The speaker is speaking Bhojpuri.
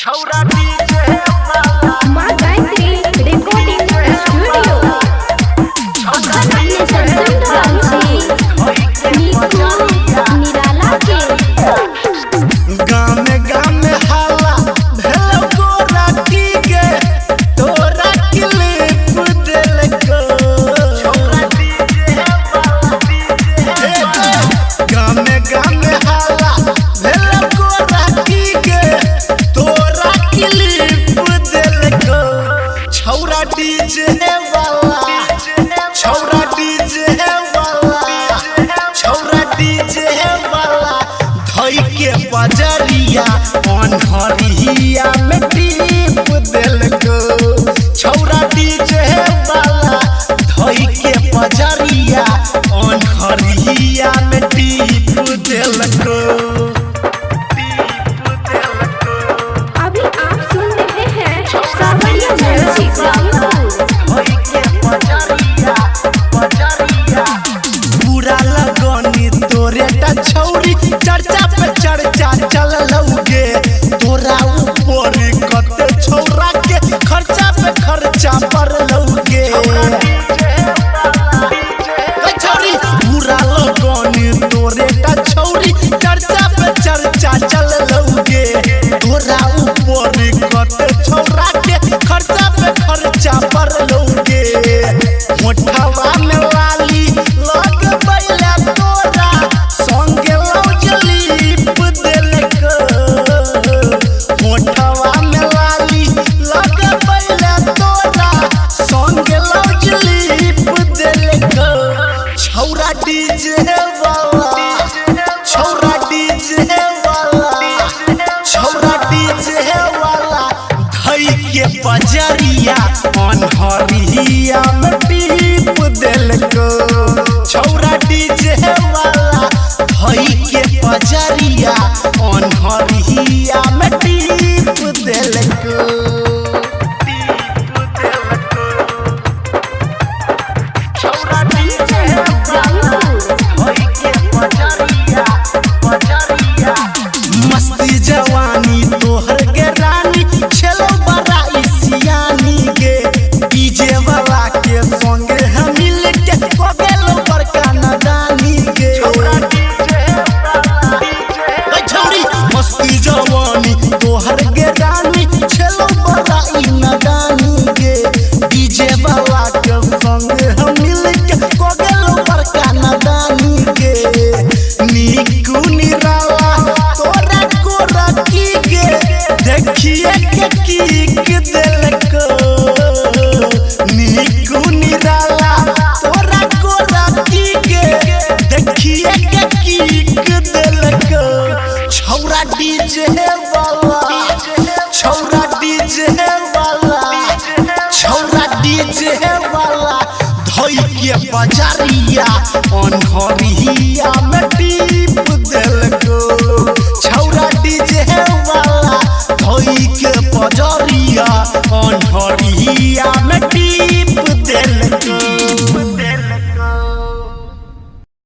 छौरा डीजे वाला माँ गायत्री रिकॉर्डिंग स्टूडियो अपने संजय निक्कू निराला के गाँव में हाला भेल गोरा की के तोरा क्लिप देलको छौरा डीजे वाला गाँव में हाला भेल गोरा की के तोरा क्लिप देलको छौरा डीजे वाला छौरा डीजे वाला छौरा डीजे वाला धई के बजरिया अनहरिया में टीप देलको छौरा डीजे वाला धई के बजरिया अनहरिया में टीप देलको। अभी आप सुन रहे हैं सावरिया म्यूजिक पूरा लगनी तोरे टा छौरी चर्चा पे चर्चा चललौगे तोरा ऊपर कते छौरा के खर्चा पे खर्चा पड़लौगे छौरी पूरा लगनी तोरे टा छौरी चर्चा पे चर्चा चललौगे तोरा ऊपर कते छौरा के खर्चा पे खर्चा पड़लौगे मोठवा में लाली लग बैला तोरा संगे लौजलीप देलको मोठवा में लाली लग बैला तोरा संगे लौजलीप देलको छौरा डीजे वाला छौरा डीजे वाला छौरा डीजे वाला धई के बजरिया अनहरिया में टीप देलको छौरा डीजे वाला धई के बजरिया अनहरिया में टीप देलको। छौरा डीजे मस्ती जवानी तोहर के रानी छेलो बड़ा इसियानी के डीजे वाला के संगे हम मिल के कोगेलो बड़का नदानी के छौरी मस्ती जवानी तोहर के रानी छेलो बड़ा इ नदानी के डीजे वाला के संगे हम मिल के कोगेलो बड़का नदानी के निक्कू निराला तोरा गोरा की के देखिए के किक देलको निक्कू निराला तोरा गोरा की के देखिए के किक देलको छौरा डीजे वाला छौरा डीजे वाला छौरा डीजे वाला धई के बजरिया अनहरिया में टीप देलको।